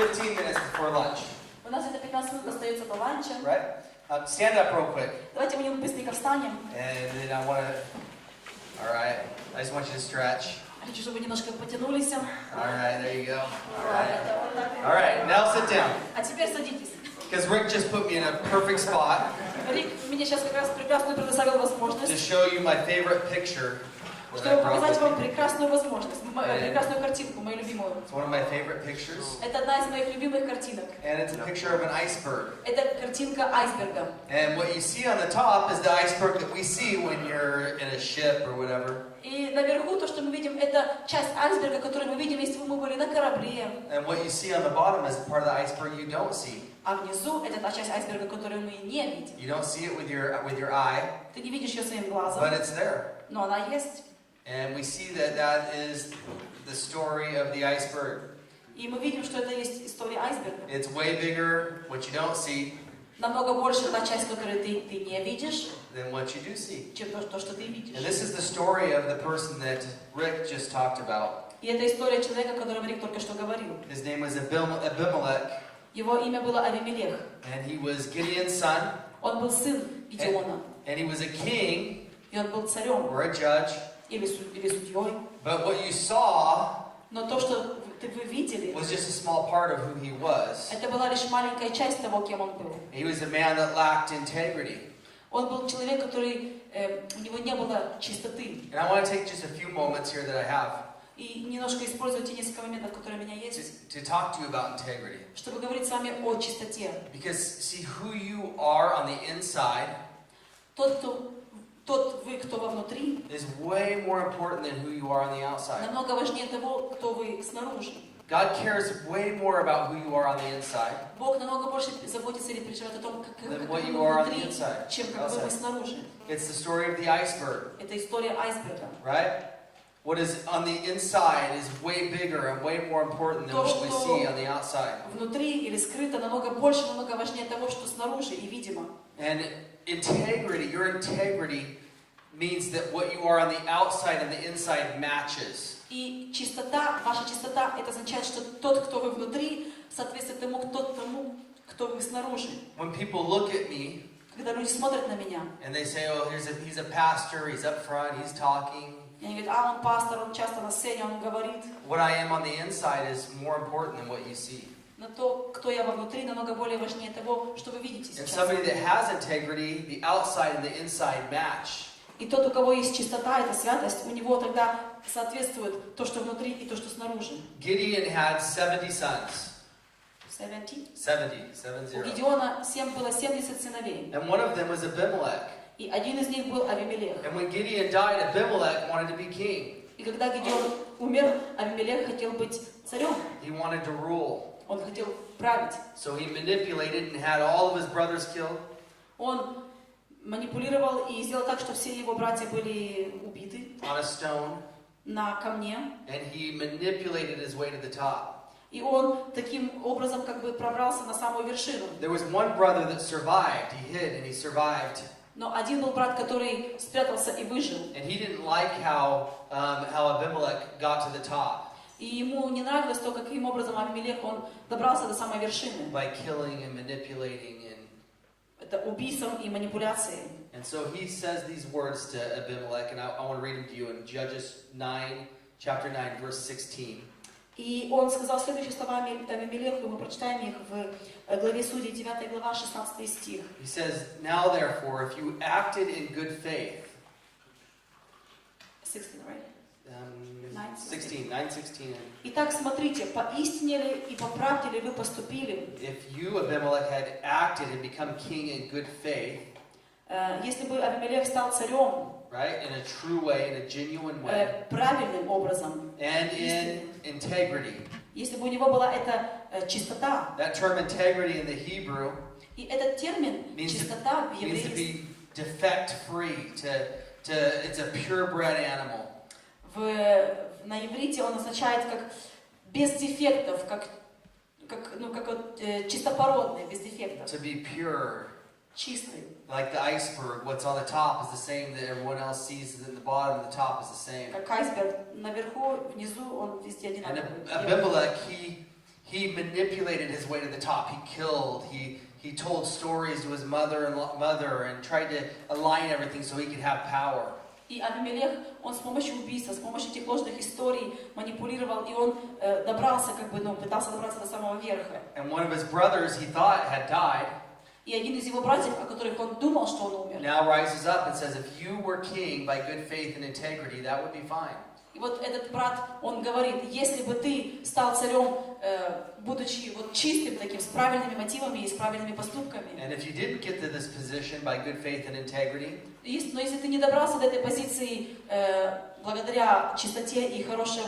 15 minutes before lunch. У нас где-то 15 минут остается до ланча. Right? Stand up real quick. Давайте мы быстренько встанем. And then I want to... All right. I just want you to stretch. Хочу, чтобы вы немножко потянулись. All right, there you go. All right. All right, now sit down. А теперь садитесь. Because Rick just put me in a perfect spot. Рик мне сейчас как раз прекрасную предоставил To возможность, show you my favorite picture. that I чтобы brought показать with вам me. прекрасную возможность, прекрасную картинку, мою любимую. It's one of my favorite pictures. Это одна из моих любимых картинок. And it's a picture of an iceberg. Это картинка айсберга. And what you see on the top is the iceberg that we see when you're in a ship or whatever. И наверху то, что мы видим, это часть айсберга, которую мы видим, если мы были на корабле. And what you see on the bottom is part of the iceberg you don't see. А внизу это та часть айсберга, которую мы не видим. You don't see it with your eye, Ты не видишь ее своим глазом, but it's there. но она есть. And we see that that is the story of the iceberg. И мы видим, что это есть история айсберга. It's way bigger, what you don't see, Намного больше та часть, которую ты не видишь, than what you do see. чем то, что ты And видишь. this is the story of the person that Rick just talked about. И это история человека, о котором Рик только что говорил. His name was Abimelech, Его имя было Авимелех. and he was Gideon's son, Он был сын Гедеона. and he was a king И он был царем or a judge. или судьей. But what you saw Но то, что вы видели, was just a small part of who he was. это была лишь маленькая часть того, кем он был. He was a man that lacked integrity. Он был человек, который, у него не было чистоты. And I want to take just a few moments here that I have И немножко использую те несколько моментов, которые у меня есть, to talk to you about integrity. чтобы говорить с вами о чистоте. Because see, who you are on the inside Тот вы, кто во внутри, is way more important than who you are on the outside. намного важнее того, кто вы снаружи. God cares way more about who you are on the inside Бог намного больше заботится или переживает о том, как than вы what you are on the внутри, inside. чем как вы снаружи. It's the story of the iceberg, Это история айсберга. right? What is on the inside is way bigger and way more important than what we see on the outside. Внутри или скрыто намного больше, намного важнее того, что снаружи и видимо. And integrity, your integrity means that what you are on the outside and the inside matches. И чистота, ваша чистота, это означает, что тот, кто вы внутри, соответствует тому, кто вы снаружи. When people look at me Когда люди смотрят на меня, and they say, "Oh, he's a pastor, he's up front, he's talking." и они говорят, он пастор, он часто на сцене, он говорит. What I am on the inside is more important than what you see. Но то, кто я вовнутри, намного более важнее того, что вы видите And сейчас. somebody that has integrity, the outside and the inside match. И тот, у кого есть чистота, эта святость, у него тогда соответствует то, что внутри, и то, что снаружи. Gideon had 70 sons. 70. 70. У Гедеона было 70 сыновей. And one of them was Abimelech. И один из них был Авимелех. And when Gideon died, Abimelech wanted to be king. И когда Гедеон умер, Авимелех хотел быть царем. He wanted to rule. Он хотел править. So he manipulated and had all of his brothers killed. Он манипулировал и сделал так, что все его братья были убиты On a stone. на камне. And he manipulated his way to the top. И он таким образом как бы пробрался на самую вершину. There was one brother that survived. He hid and he survived. Но один был брат, который спрятался и выжил. And he didn't like how Abimelech got to the top. И ему не нравилось то, каким образом Авимелех он добрался до самой вершины. By killing and manipulating and. Это убийством и манипуляцией. And so he says these words to Abimelech, and I want to read them to you in Judges 9, chapter 9, verse 16. И он сказал следующие слова Авимелеху, мы прочитаем их в главе Судей, 9 глава, 16 стих. He says, "Now therefore, if you acted in good faith." 16, right? 9:16. Итак, смотрите, поистине ли и по правде ли вы поступили? If you, Abimelech, had acted and become king in good faith, если бы Авимелех стал царем, right, in a true way, in a genuine way, правильным образом, and in integrity. если бы у него была эта чистота, That term integrity in the Hebrew и этот термин чистота в means to еврейском, be defect free, it's a purebred animal. на иврите он означает как без дефектов, как чистопородный, без дефектов. To be pure. Чистый. Like the iceberg, what's on the top is the same that everyone else sees, and the bottom and the top is the same. Как айсберг, наверху, внизу он везде And одинаковый. Abimelech, He manipulated his way to the top. He killed. He told stories to his mother and tried to align everything so he could have power. И Авимелех, он с помощью убийства, с помощью этих ложных историй манипулировал, и он добрался, пытался добраться до самого верха. And one of his brothers, he thought, had died. И один из его братьев, о которых он думал, что он умер, Now rises up and says, if you were king by good faith and integrity, that would be fine. и вот этот брат, он говорит, если бы ты стал царем, будучи вот чистым таким, с правильными мотивами и с правильными поступками, And if you didn't get to this position by good faith and integrity, но если ты не добрался до этой позиции благодаря чистоте и хорошим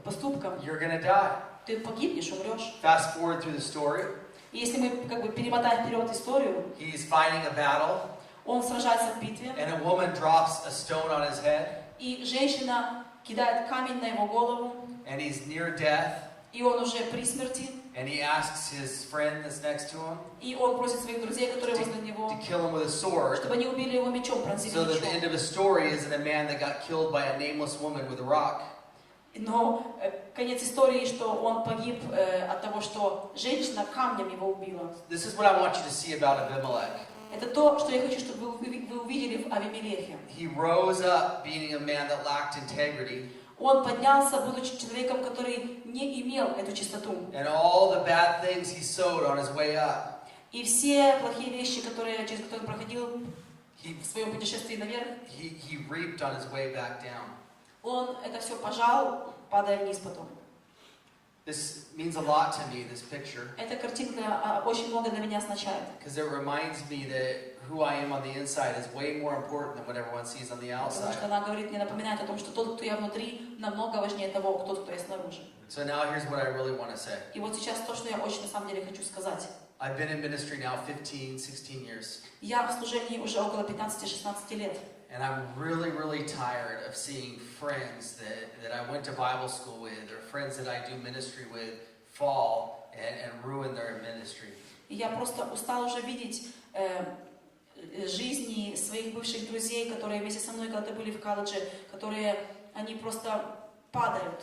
поступкам, you're going to die. ты погибнешь, умрешь. Fast forward through the story. И если мы перемотаем вперед историю, He's fighting a battle, он сражается в битве, and a woman drops a stone on his head, и женщина кидает камень на его голову, and he's near death, и он уже при смерти, and he asks his friend that's next to him и он просит своих друзей, которые возле to него, kill him with a sword, чтобы они убили его мечом, пронзили so that the end мечом. of the story isn't a man that got killed by a nameless woman with a rock. Но конец истории, что он погиб от того, что женщина камнем его убила. This is what I want you to see about Abimelech. Это то, что я хочу, чтобы вы увидели в Авимелехе. He rose up being a man that lacked integrity, Он поднялся, будучи человеком, который не имел эту чистоту. and all the bad things he sowed on his way up, И все плохие вещи, через которые он проходил в своем путешествии наверх, he reaped on his way back down. он это все пожал, падая вниз потом. This means a lot to me, this picture, Эта картинка очень много для меня означает. because it reminds me that who I am on the inside is way more important than what everyone sees on the Потому outside. что она говорит, мне напоминает о том, что тот, кто я внутри, намного важнее того, кто я снаружи. So now here's what I really want to say. И вот сейчас то, что я очень на самом деле хочу сказать. I've been in ministry now 15, 16 years, Я в служении уже около 15-16 лет. and I'm really, really tired of seeing friends that I went to Bible school with or friends that I do ministry with fall and ruin their ministry. И я просто устала уже видеть жизни своих бывших друзей, которые вместе со мной когда-то были в колледже, они просто падают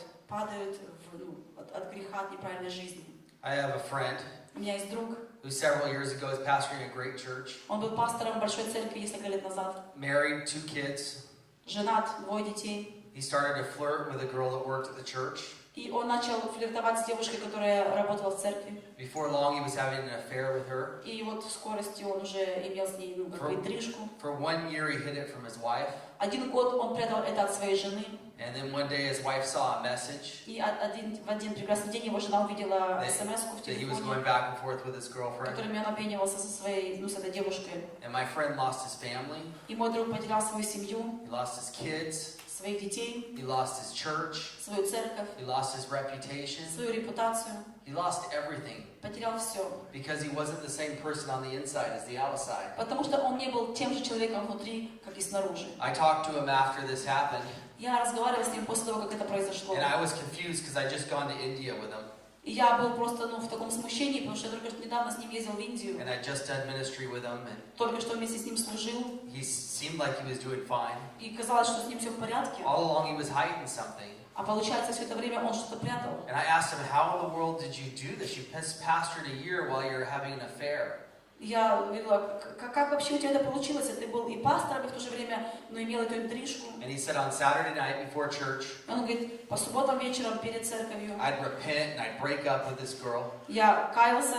от греха, от неправильной жизни. I have a friend У меня есть друг, who several years ago is pastoring a great church, он был пастором большой церкви несколько лет назад, married, 2 kids. женат, 2 детей, He started to flirt with a girl that worked at the church. и он начал флиртовать с девушкой, которая работала в церкви. Before long, he was having an affair with her. И вот в скорости он уже имел с ней интрижку. For 1 year, he hid it from his wife. 1 год он прятал это от своей жены. And then one day, his wife saw a message И в один прекрасный день его жена увидела смс-ку в that he was телефоне, going back and forth with his girlfriend. которыми он обменивался с этой девушкой. And my friend lost his family. И мой друг потерял свою семью, He lost his kids. своих детей, He lost his church. свою церковь, He lost his reputation. свою репутацию. He lost everything Потерял все. because he wasn't the same person on the inside as the outside. Потому что он не был тем же человеком внутри, как и снаружи. I talked to him after this happened, Я разговаривала с ним после того, как это произошло. and I was confused because I'd just gone to India with him. И я был просто в таком смущении, потому что я только что недавно с ним ездил в Индию. And I'd just done ministry with him, and Только что вместе с ним служил. he seemed like he was doing fine. И казалось, что с ним все в порядке. All along he was hiding something. А получается, все это время он что-то прятал. And I asked him, how in the world did you do this? You pastored a year while you're having an affair. Я говорила, как вообще у тебя это получилось? Ты был и пастором, и в то же время, но имел эту интрижку. And he said on Saturday night before church, Он говорит, по субботам вечером перед церковью I'd repent and I'd break up with this girl. я каялся,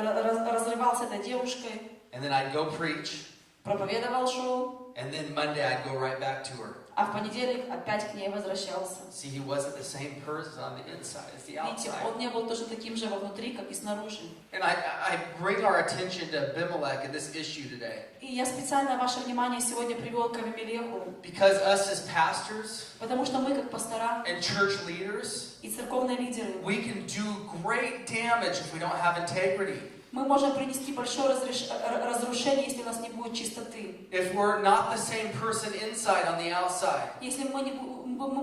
разрывал с этой девушкой, And then I'd go preach. проповедовал, шел, And then Monday I'd go right back to her. а в понедельник опять к ней возвращался. See, he wasn't the same person on the inside as the Видите, outside. он не был точно таким же вовнутри, как и снаружи. And I bring our attention to Abimelech and this issue today. И я специально ваше внимание сегодня привел к Авимелеху, Because us as pastors потому что мы, как пастора and church leaders, и церковные лидеры, we can do great damage if we don't have integrity. мы можем принести большое разрушение, если у нас не будет чистоты. If we're not the same person inside on the outside. Если мы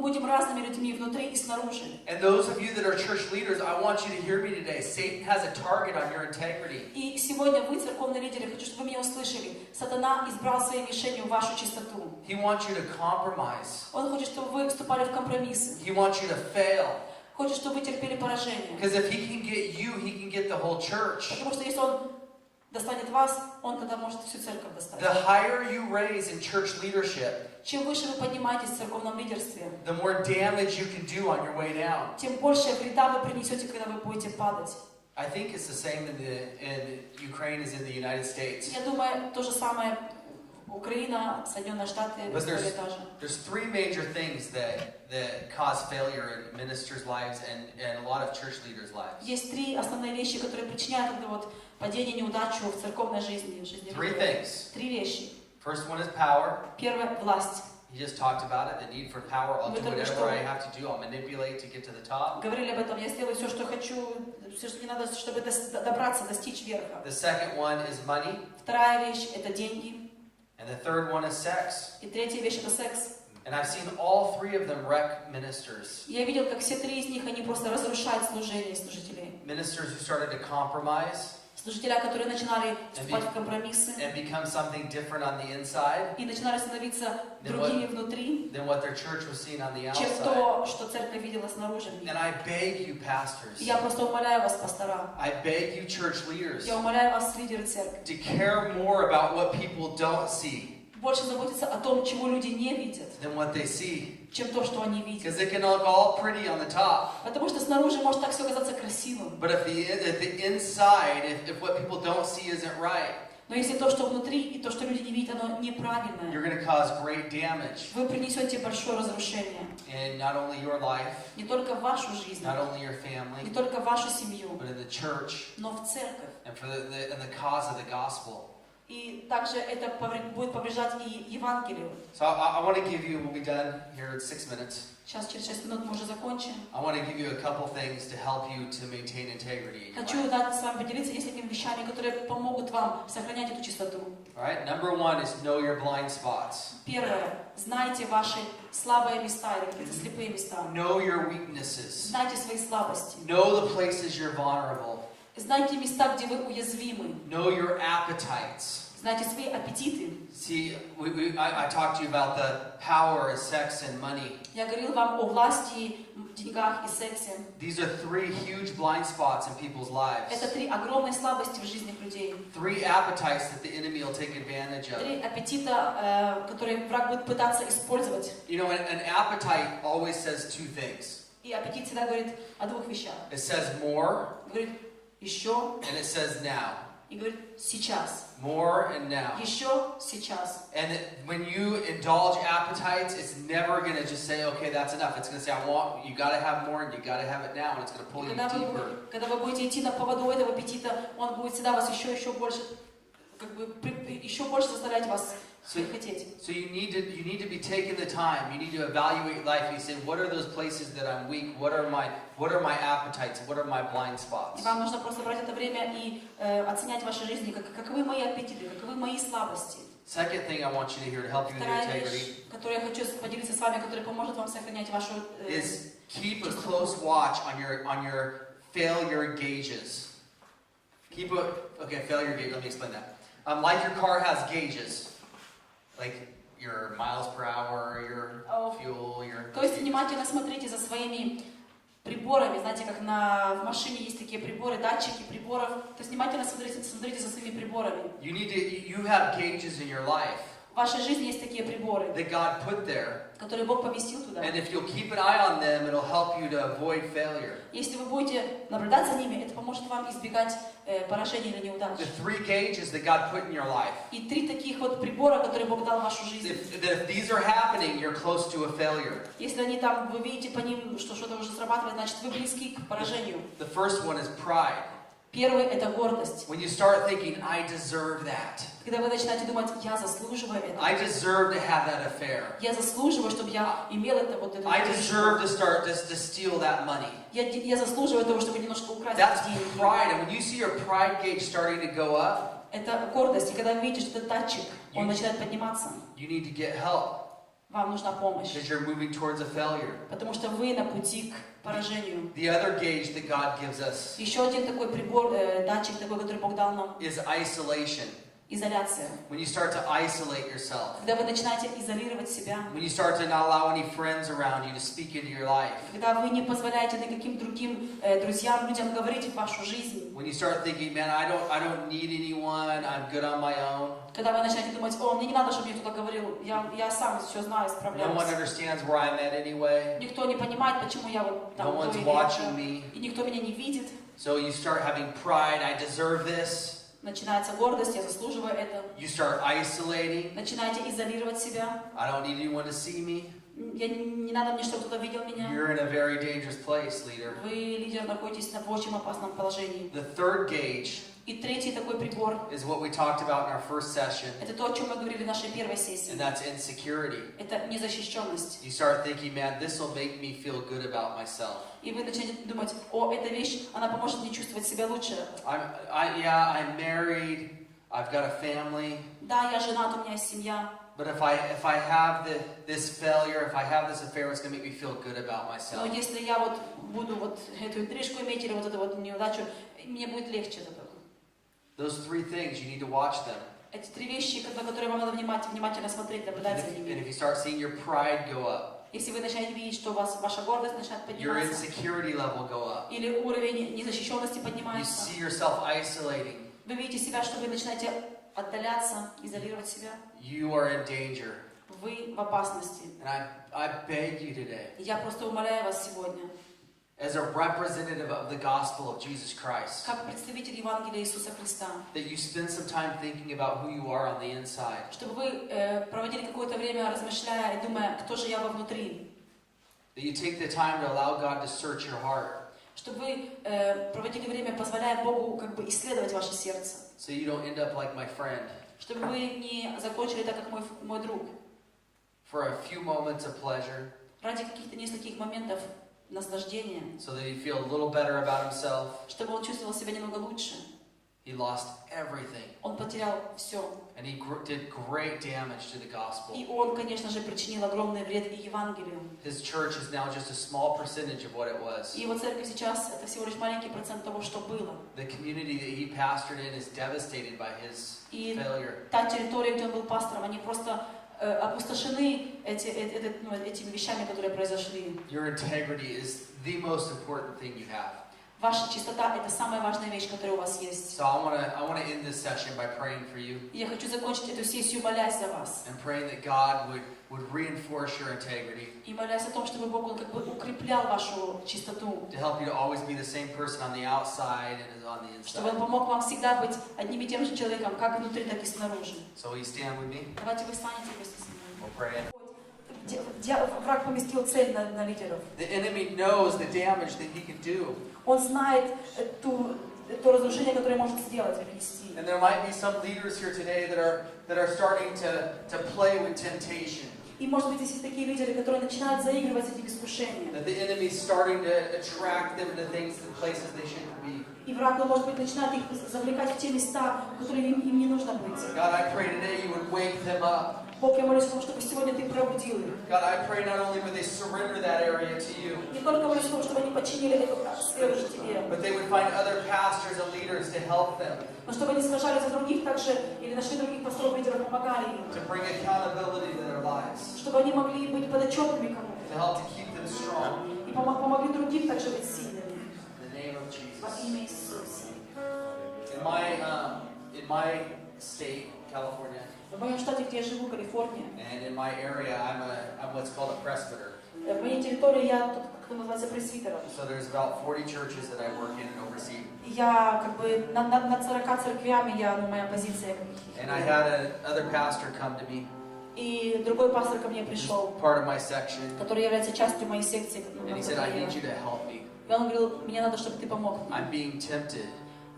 будем разными людьми внутри и снаружи. And those of you that are church leaders, I want you to hear me today. Satan has a target on your integrity. И сегодня вы, церковные лидеры, хочу, чтобы вы меня услышали. Сатана избрал своей мишенью вашу чистоту. He wants you to compromise. Он хочет, чтобы вы вступали в компромиссы. He wants you to fail. хочет, чтобы вы терпели поражение. Because if he can get you, he can get the whole church. Потому что если он достанет вас, он тогда может всю церковь достать. The higher you raise in church leadership, Чем выше вы поднимаетесь в церковном лидерстве, the more damage you can do on your way down. тем больше вреда вы принесете, когда вы будете падать. I think it's the same in Ukraine as in the United States. Я думаю, то же самое Украина, Соединенные Штаты, But история та же. there's three major things that cause failure in ministers' lives and a lot of church leaders' lives. Есть три основные вещи, которые причиняют это вот падение, неудачу в церковной жизни, в жизни Three людей. things. Три вещи. First one is power. Первое – власть. He just talked about it, the need for power. I'll Вы do только whatever что I have to do. I'll manipulate to get to the top. Говорили об этом, я сделаю все, что хочу, все, что мне надо, чтобы добраться, достичь верха. The second one is money. Вторая вещь – это деньги. And the third one is sex. И третья вещь – это секс. And I've seen all three of them wreck ministers. Я видел, как все три из них, они просто разрушают служение служителей. Ministers who started to compromise Служителя, которые начинали вступать в компромиссы and become something different on the inside и начинали становиться другими внутри, than what their church was seeing on the чем outside. то, что церковь видела снаружи. And I beg you, pastors, И я просто умоляю вас, пастора, I beg you, church leaders, я умоляю вас, лидеры церкви, to care more about what people don't see больше заботиться о том, чего люди не видят, than what they see. чем то, что они видят. Because it can look all pretty on the top. Потому что снаружи может так все казаться красивым. But if the inside, if what people don't see isn't right, Но если то, что внутри, и то, что люди не видят, оно неправильное, you're going to cause great damage вы принесете большое разрушение. in not only your life, Не только в вашу жизнь, not only your не family, только в вашу семью, but in the church но в церковь. and for the cause of the gospel. И также это будет повреждать и Евангелию. So I want to give you, we'll be done here in 6 minutes. Сейчас через 6 минут мы уже закончим. I want to give you a couple things to help you to maintain integrity in your Хочу life. с вами поделиться несколькими вещами, которые помогут вам сохранять эту чистоту. All right, number one is know your blind spots. Первое. Знайте ваши слабые места или какие-то слепые места. Know your weaknesses. Знайте свои слабости. Know the places you're vulnerable. Знайте места, где вы уязвимы. Know your appetites. Знайте свои аппетиты. See, I talked to you about the power of sex and money. Я говорил вам о власти, деньгах и сексе. These are three huge blind spots in people's lives. Это три огромные слабости в жизни людей. Three appetites that the enemy will take advantage of. Три аппетита, которые враг будет пытаться использовать. You know, an appetite always says two things. И аппетит всегда говорит о двух вещах. It says more, Говорит еще and it says now. и говорит сейчас. More and now. Еще сейчас. And when you indulge appetites, it's never going to just say, okay, that's enough. It's going to say, you got to have more, and you got to have it now, and it's going to pull you deeper. Когда вы будете идти на поводу этого аппетита, он будет всегда вас еще больше, еще больше заставлять вас хотеть. So you need to be taking the time. You need to evaluate life. You say, what are those places that I'm weak? What are my appetites? What are my blind spots? И вам нужно просто брать это время и оценять ваши жизни, каковы мои аппетиты, каковы мои слабости. Second thing I want you to hear to help you with your Вторая integrity вещь, которую я хочу поделиться с вами, которая поможет вам сохранять вашу is keep a close watch on your failure gauges. Failure gauge. Let me explain that. Like your car has gauges, like your miles per hour, your fuel, your. То есть внимательно смотрите за своими приборами, знаете, как в машине есть такие приборы, датчики приборов. То есть внимательно смотрите за своими приборами. You have gauges in your life. В вашей жизни есть такие приборы, That God put there. которые Бог поместил туда. And if you'll keep an eye on them, it'll help you to avoid failure. Если вы будете наблюдать за ними, это поможет вам избегать поражения или неудач. The three gauges that God put in your life. И три таких вот прибора, которые Бог дал в вашу жизнь. If these are happening, you're close to a failure. Если они там, вы видите по ним, что что-то уже срабатывает, значит вы близки к поражению. The first one is pride. Первый – это гордость. When you start thinking, I deserve that. Когда вы начинаете думать, я заслуживаю это. I deserve to have that affair. Я заслуживаю, чтобы я имел это вот это. I deserve to start to steal that money. Я заслуживаю того, чтобы немножко украсть That's деньги. pride. And when you see your pride gauge starting to go up, Это гордость. И когда вы видите, что этот датчик, он начинает подниматься, you need to get help вам нужна помощь. because you're moving towards a failure. Потому что вы на пути к поражению. The other gauge that God gives us Еще один такой прибор, датчик такой, который Бог дал нам, is isolation. Изоляция. When you start to isolate yourself. Когда вы начинаете изолировать себя. When you start to not allow any friends around you to speak into your life. Когда вы не позволяете никаким другим друзьям, людям говорить в вашу жизнь. When you start thinking, man, I don't need anyone, I'm good on my own. Когда вы начинаете думать, о, мне не надо, чтобы мне кто-то говорил, я сам все знаю, справляюсь. No one understands where I'm at anyway. Никто не понимает, почему я вот там. No one's watching me. И никто меня не видит. So you start having pride, I deserve this. Начинается гордость, я заслуживаю это. You start isolating. Начинаете изолировать себя. I don't need anyone to see me. Не надо мне, чтобы кто-то видел меня. You're in a very dangerous place, leader. Вы, лидер, находитесь в очень опасном положении. The third gauge И третий такой прибор. is what we talked about in our first session, Это то, о чем мы говорили в нашей первой сессии. and that's insecurity. Это незащищенность. You start thinking, man, this will make me feel good about myself. И вы начинаете думать, о, эта вещь, она поможет мне чувствовать себя лучше. I'm married, I've got a family. Да, я женат, у меня есть семья. But if I have this failure, if I have this affair, it's going to make me feel good about myself. Но если я вот буду вот эту интрижку иметь или вот эту вот неудачу, мне будет легче от этого. Those three things, you need to watch them. Эти три вещи, на которые вам надо внимательно смотреть, наблюдать за And ними. if you start seeing your pride go up, Если вы начинаете видеть, что у вас ваша гордость начинает your подниматься, insecurity level go up, или уровень незащищенности you поднимается, see yourself isolating, вы видите себя, что вы начинаете отдаляться, изолировать себя, you are in danger. вы в опасности. And I beg you today, Я просто умоляю вас сегодня, as a representative of the gospel of Jesus Christ, как представитель Евангелия Иисуса Христа, that you spend some time thinking about who you are on the inside. чтобы вы проводили какое-то время, размышляя и думая, кто же я вовнутри. That you take the time to allow God to search your heart, Чтобы вы проводили время, позволяя Богу как бы исследовать ваше сердце. so you don't end up like my friend, Чтобы вы не закончили так, как мой друг. for a few moments of pleasure, Ради каких-то нескольких моментов наслаждения. so that he'd feel a little better about himself. Чтобы он чувствовал себя немного лучше. He lost everything, Он потерял все. and he did great damage to the gospel. И он, конечно же, причинил огромный вред и Евангелию. His church is now just a small percentage of what it was. И его церковь сейчас это всего лишь маленький процент того, что было. The community that he pastored in is devastated by his И failure. та территория, где он был пастором, они просто опустошены этими вещами, которые произошли. Your integrity is the most important thing you have. Ваша чистота – это самая важная вещь, которая у вас есть. So I want to end this session by praying for you И я хочу закончить эту сессию, молясь за вас. and praying that God would reinforce your integrity, И молясь о том, чтобы Бог он как бы укреплял вашу чистоту. to help you to always be the same person on the outside and on the Чтобы он inside. помог вам всегда быть одним и тем же человеком, как внутри, так и снаружи. So will you stand with me? Давайте вы встанете вместе со мной. We'll pray. Враг поместил цель на лидеров. The enemy knows the damage that he can do. Он знает то разрушение, которое может сделать, принести. And there might be some leaders here today that are starting to play with temptation. И может быть, здесь есть такие лидеры, которые начинают заигрывать с этим искушением. That the enemy is starting to attract them to things, to places they shouldn't be. И враг, может быть, начинает их завлекать в те места, в которые им не нужно быть. God, I pray today you would wake them up. Бог, я молюсь о том, чтобы сегодня Ты пробудил их. God, I pray not only would they surrender that area to you, Не только молюсь о том, чтобы они подчинили эту сферу Тебе, but they would find other pastors and leaders to help them, но чтобы они сражались за других также, или нашли других пасторов, лидеров, помогали им. to bring accountability to their lives, Чтобы они могли быть подотчетными кому-то. to help to keep them strong. И помогли другим также быть сильными. In the name of Jesus. Во имя Иисуса. In my state, California, В моем штате, где я живу, Калифорния, and in my area, I'm what's called a presbyter. в моей территории я тот, кто называется пресвитером. So there's about 40 churches that I work in and oversee. Я как бы над 40 церквями, моя позиция. And I had another pastor come to me, И другой пастор ко мне пришел, part of my section, который является частью моей секции. and he said, I need you to help me. И он говорил, мне надо, чтобы ты помог мне. I'm being tempted.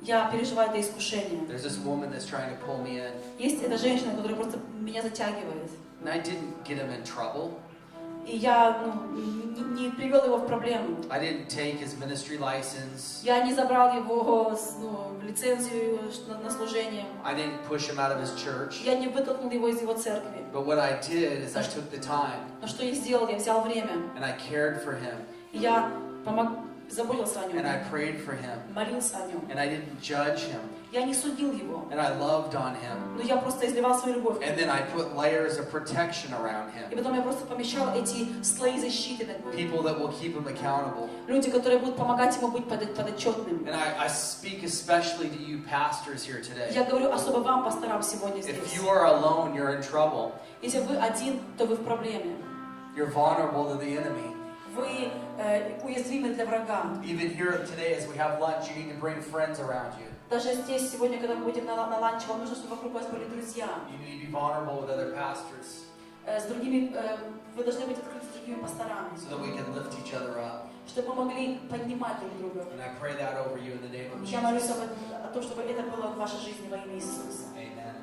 Я переживаю это искушение. There's this woman that's trying to pull me in. Есть эта женщина, которая просто меня затягивает. And I didn't get him in trouble. И я не привел его в проблему. I didn't take his ministry license. Я не забрал его лицензию на служение. I didn't push him out of his church. Я не вытолкнул его из его церкви. But what I did is I took the time Но что я сделал? Я взял время. and I cared for him. И я заботился о нем, and I prayed for him, молился о нем. and I didn't judge him, Я не судил его, and I loved on him, но я просто изливал свою любовь. and then I put layers of protection around И him, потом я просто помещал эти слои защиты над ним. people that will keep him accountable. Люди, которые будут помогать ему быть подотчетным. And I speak especially to you pastors here today. Я говорю особо вам, пасторам, сегодня здесь. If you are alone, you're in trouble. Если вы один, то вы в проблеме. You're vulnerable to the enemy. Вы уязвимы для врага. Even here today, as we have lunch, you need to bring friends around you. Даже здесь сегодня, когда мы будем на ланче, вам нужно, чтобы вокруг вас были друзья. You need to be vulnerable with other pastors С другими, вы должны быть открыты с другими пасторами, so that we can lift each other up. чтобы мы могли поднимать друг друга. And I pray that over you in the name of Я молюсь Jesus. о том, чтобы это было в вашей жизни во имя Иисуса. Amen.